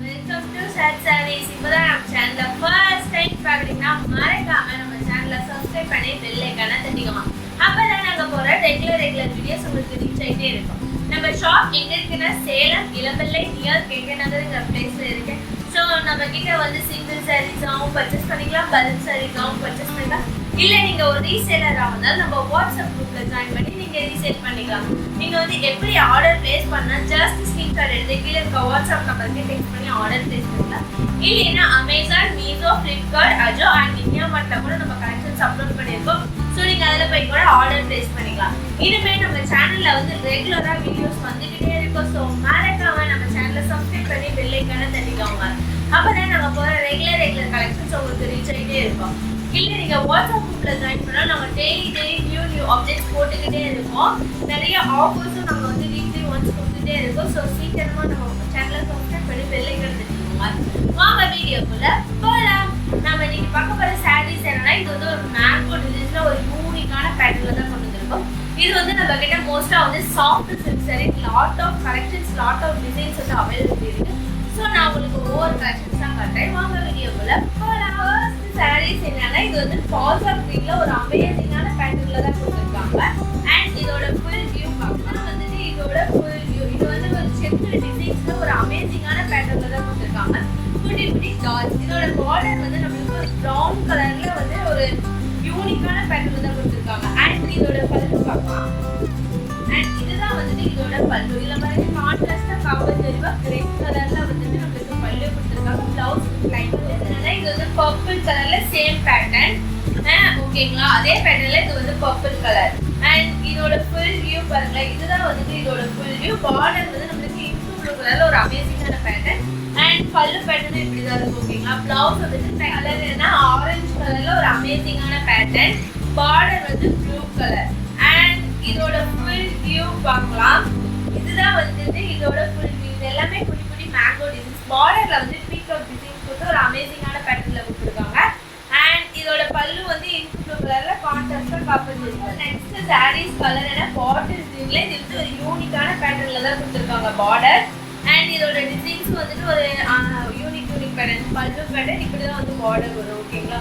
Welcome to chat saris. இப்போதான் நம்ம சேனலை ஃபர்ஸ்ட் டைம் பார்க்குறீங்கன்னா மறக்காம நம்ம சேனலை சப்ஸ்கிரைப் பண்ணி பெல் ஐக்கானை தட்டிக்கோங்க. அப்பதான் நாங்கள் போகிற ரெகுலர் வீடியோஸ் உங்களுக்கு ரீச் ஆகிட்டே இருக்கும். நம்ம ஷாப் எங்கே இருக்குன்னா சேலம் இளம்பிள்ளை நியர் கெங்க நகருங்கிற பிளேஸில் இருக்கு. ஸோ நம்ம கிட்ட வந்து சிங்கிள் சாரீஸாகவும் பர்ச்சேஸ் பண்ணிக்கலாம், பல்க் சாரீஸாகவும் பர்ச்சேஸ் பண்ணிக்கலாம். இல்லை நீங்கள் ஒரு ரீசேலராக வந்தால் நம்ம வாட்ஸ்அப் குரூப்பில் ஜாயின் பண்ணி நீங்கள் ரீசேல் பண்ணிக்கலாம். நீங்கள் வந்து எப்படி ஆர்டர் பிளேஸ் பண்ணால் ஜஸ்ட் ஸ்க்ரீன்ஷாட் எடுத்து கீழே இருக்க வாட்ஸ்அப் நம்பருக்கு டெக்ஸ்ட் பண்ணி ஆர்டர் பிளேஸ் பண்ணிக்கலாம். இல்லைன்னா அமேசான், மீஷோ, ஃப்ளிப்கார்ட், அஜோ அண்ட் இந்தியாமார்ட்ல கூட நம்ம கலெக்ஷன்ஸ் அப்லோட் பண்ணியிருக்கோம். ஸோ நீங்கள் அதில் போய் கூட ஆர்டர் பிளேஸ் பண்ணிக்கலாம். இனிமேல் நம்ம சேனலில் வந்து ரெகுலராக வீடியோஸ் வந்துக்கிட்டே இருக்கும். ஸோ மறக்காம நம்ம சேனலை சப்ஸ்கிரைப் பண்ணி பெல் ஐக்கானை தட்டிக்கோங்க. அப்போ தான் நாங்கள் போகிற ரெகுலர் கலெக்ஷன்ஸ் உங்களுக்கு ரீச் ஆகிட்டே இருக்கும். இல்லை நீங்கள் வாட்ஸ்அப் குரூப்பில் ஜாயின் பண்ணால் நாங்கள் டெய்லி நியூ அப்டேட்ஸ் போட்டுக்கிட்டே இருக்கோம். நிறைய ஆஃபர்ஸும் நாங்கள் வந்து வீக்லி ஒன்ஸ் கொடுத்துட்டே இருக்கோம். ஸோ சீக்கிரமாக நம்ம சேனலை சப்ஸ்கிரைப் பண்ணி பெல் ஐக்கானை தட்டிக்கோங்க. வாங்க வீடியோக்குள்ள போகலாம். நம்ம இன்னைக்கு பார்க்க போகிற சாரீஸ் என்னன்னா, இது வந்து ஒரு மேங்கோ டிசைன்ஸ்ல ஒரு யூனிக்கான பேட்டர்ல தான் கொண்டு வந்திருக்கோம். இது வந்து நம்ம கிட்ட மோஸ்டா வந்து soft silk sari, lot of collections, lot of designs வந்து அவைலபிள் இருக்கு. ஸோ நான் உங்களுக்கு ஒவ்வொரு கலெக்ஷன்ஸ் தான் காட்டுறேன். வாங்க வீடியோக்குள்ள போகலாம். ஃபர்ஸ்ட் சாரீஸ் என்னன்னா, இது வந்து ஃபால்ஸ் ஆஃப் கிரீன்ல ஒரு அமேசிங்கான பேட்டர்ல தான் கொடுத்துருக்காங்க. அண்ட் இதோட ஃபுல் வியூ பார்க்கலாம். வந்துட்டு இதோட ஃபுல் வியூ இது வந்து ஒரு செக்குடு டிசைன்ஸ்ல ஒரு அமேசிங்கான பேட்டர்ல தான் கொடுத்துருக்காங்க. குட்டி டாட்ஸ். இதோட பார்டர் வந்து நம்மளுக்கு ஒரு ப்ரௌன் கலர்ல வந்து ஒரு யூனிக்கான பேட்டர்ல தான் கொடுத்துருக்காங்க. அண்ட் இதோட பல்லு பார்க்கலாம். அண்ட் இதுதான் வந்துட்டு இதோட பல்லு. இதுல பாருங்க கான்ட்ராஸ்டா கவர் தெரிவா ரெட் கலர்ல வந்துட்டு நம்மளுக்கு பல்லு கொடுத்துருக்காங்க. பிளவுஸ் லைன் இதனால இது வந்து பர்பிள் கலர்ல சேம் பேட்டர்ன். ஓகேங்களா, அதே பேட்டர்ன்ல இது வந்து பர்பிள் கலர். அண்ட் இதோட ஃபுல் வியூ பாருங்க. இதுதான் வந்துட்டு இதோட ஃபுல் வியூ. பார்டர் வந்து நம்மளுக்கு இன்டூ ப்ளூ கலர்ல ஒரு அமேசிங்கான பேட்டர்ன். அண்ட் பல்லு பேட்டர்ன் இப்படிதான் இருக்கும். ஓகேங்களா, பிளவுஸ் வந்துட்டு கலர் என்ன ஆரஞ்சு கலர்ல ஒரு அமேசிங்கான பேட்டர்ன். பார்டர் வந்து ப்ளூ கலர். அண்ட் இதோட ஃபுல் வியூ பார்க்கலாம். இதுதான் வந்துட்டு இதோட ஃபுல் வியூ. இது எல்லாமே குட்டி மேங்கோ டிசைன்ஸ். பார்டர்ல வந்து பீகாக் டிசைன்ஸ் கொடுத்து ஒரு அமேசிங்கான பேட்டர்ன்ல கொடுத்துருக்காங்க. அண்ட் இதோட பல்லு வந்து இன்கு ப்ளூ கலர்ல கான்ட்ராஸ்டா காப்பர் இருக்கு. நெக்ஸ்ட் சாரீஸ் கலர் என்ன பாட்டில் கிரீன்ல இது வந்து ஒரு யூனிக்கான பேட்டர்ன்ல தான் கொடுத்துருக்காங்க பார்டர். அண்ட் இதோட டிசைன்ஸ் வந்துட்டு ஒரு யூனிக் பேட்டர்ன். பல்லு பேட்டர்ன் இப்படிதான் வந்து பார்டர் வரும். ஓகேங்களா,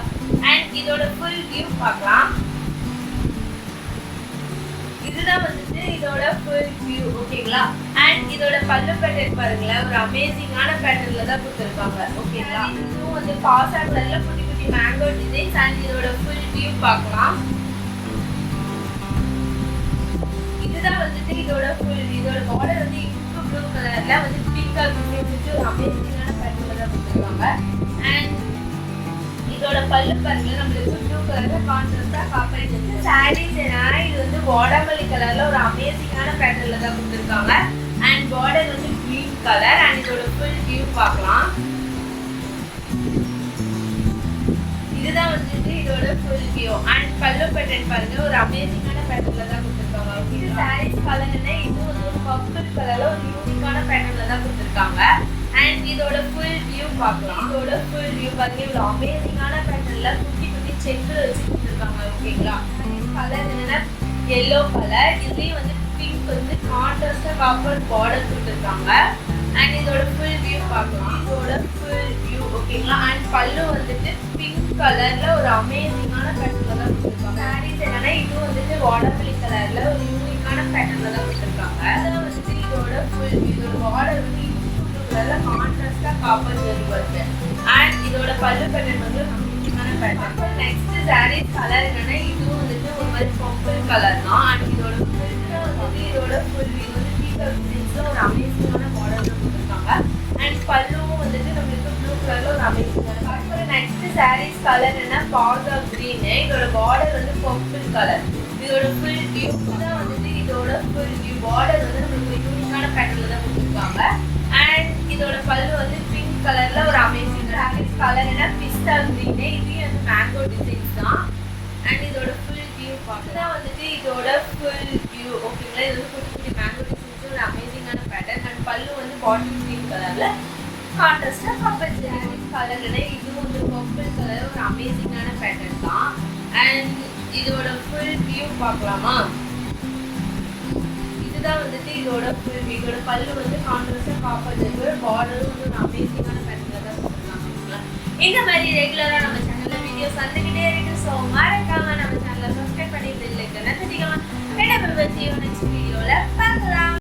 அண்ட் இதோட ஃபுல் வியூ பார்க்கலாம். இதுதான் வந்துட்டு இதோட ஃபுல் வியூ. ஓகேங்களா, அண்ட் இதோட பல்லு பேட்டர்ன் பாருங்களேன், ஒரு அமேசிங்கான பேட்டர்ன்ல தான் கொடுத்துருக்காங்க. ஓகேங்களா, இதுவும் வந்து பாசா கலர்ல குட்டி மேங்கோ டிசைன்ஸ். அண்ட் இதோட ஃபுல் வியூ பார்க்கலாம். இதுதான் வந்துட்டு இதோட ஃபுல் வியூ. இதோட பார்டர் வந்து இன்கு ப்ளூ கலர்ல வந்து பீகாக் டிசைன் வச்சு ஒரு அமேசிங்கான பேட்டர்ன்ல தான் கொடுத்துருக்காங்க. அண்ட் இதோட பல்லு பாருங்க நம்மளுக்கு ப்ளூ கலர்ல கான்ட்ராஸ்டா காப்பர் இருக்கு. சாரீஸ் என்னன்னா, இது வந்து வாடாமல்லி கலர்ல ஒரு அமேசிங்கான பேட்டர்ன்ல தான் கொடுத்துருக்காங்க. அண்ட் பார்டர் வந்து கிரீன் கலர். அண்ட் இதோட ஃபுல் வியூ பார்க்கலாம். இதுதான் வந்துட்டு இதோட ஃபுல் வியூ. அண்ட் பல்லு பேட்டர்ன் பாருங்க, ஒரு அமேசிங்கான பேட்டர்ன்ல தான் கொடுத்துருக்காங்க. இது சாரீஸ் கலர் என்ன, இது வந்து ஒரு பர்பிள் கலர்ல ஒரு யூனிக்கான பேட்டர்ன்ல தான் கொடுத்துருக்காங்க. அண்ட் இதோட ஃபுல் வியூ பார்க்கலாம். இதோட ஃபுல் வியூ பாருங்க, இவ்வளோ அமேசிங்கான பேட்டர்ன்ல குட்டி செக்குல வச்சு கொடுத்துருக்காங்க. ஓகேங்களா, கலர் என்னன்னா எல்லோ கலர். இதுலயும் வந்து பிங்க் வந்து கான்ட்ராஸ்டா காப்பர் பார்டர் கொடுத்துருக்காங்க. அண்ட் இதோட ஃபுல் வியூ பார்க்கலாம். இதோட ஃபுல் வியூ. ஓகேங்களா, அண்ட் பல்லு வந்துட்டு பிங்க் கலர்ல ஒரு அமேசிங்கான பேட்டர்ன்ல தான் கொடுத்துருக்காங்க. சாரீஸ் என்னன்னா, இது வந்துட்டு வாடாமல்லி கலர்ல ஒரு யூனிக்கான பேட்டர்ன்ல தான் கொடுத்துருக்காங்க. அதான் வந்துட்டு இதோட ஃபுல் வியூ. இதோட பார்டர் வந்து கான்ட்ராஸ்டா காப்பர் ஜெரி வருது. அண்ட் இதோட பல்லு பேட்டர்ன் வந்து அமேசிங்கான பேட்டர்ன். நெக்ஸ்ட் சாரீஸ் கலர் என்னன்னா, இதுவும் வந்துட்டு ஒரு மாதிரி பர்பிள் கலர் தான். அண்ட் இதோட ஃபுல் வியூ வந்து பீகாக் டிசைன்ஸ்ல ஒரு அமேசிங்கான பார்டர் கொடுத்துருக்காங்க. அண்ட் பல்லுவும் வந்துட்டு நம்மளுக்கு ப்ளூ கலர்ல ஒரு அமேசிங்கான. நெக்ஸ்ட் சாரீஸ் கலர் என்ன பாசா கிரீன். இதோட பார்டர் வந்து பர்பிள் கலர். இதோட ஃபுல் வியூ தான் வந்துட்டு இதோட ஃபுல் வியூ. பார்டர் வந்து நம்மளுக்கு யூனிக்கான பேட்டர்ன்ல தான் கொடுத்துருக்காங்க. அண்ட் இதோட பல்லு வந்து பிங்க் கலர்ல ஒரு அமேசிங். சாரீஸ் கலர் என்ன பிஸ்டா கிரீன். இதுவும் வந்து மேங்கோ டிசைன்ஸ் தான். அண்ட் இதோட ஃபுல் வியூ பார்க்கலாம். வந்துட்டு இதோட ஃபுல் வியூ. ஓகேங்களா, இது வந்து குட்டி மேங்கோ டிசைன்ஸ் ஒரு அமேசிங்கான பேட்டர்ன். அண்ட் பல்லு வந்து பாட்டில் கிரீன் கலர்ல கான்ட்ராஸ்டா காப்பர் ஜெரி கலர். இதுவும் வந்து பர்பிள் கலர் ஒரு அமேசிங்கான பேட்டர்ன் தான். அண்ட் இதோட ஃபுல் வியூ பார்க்கலாமா. இதுதான் வந்துட்டு இதோட ஃபுல் இதோட பல்லு வந்து கான்ட்ராஸ்டா காப்பர் இருக்கு. பார்டரும் வந்து ஒரு அமேசிங்கான பேட்டர்ன்ல தான் கொடுத்துருக்காங்க. இந்த மாதிரி ரெகுலரா நம்ம சேனல்ல வீடியோஸ் வந்துகிட்டே இருக்கு. ஸோ மறக்காம நம்ம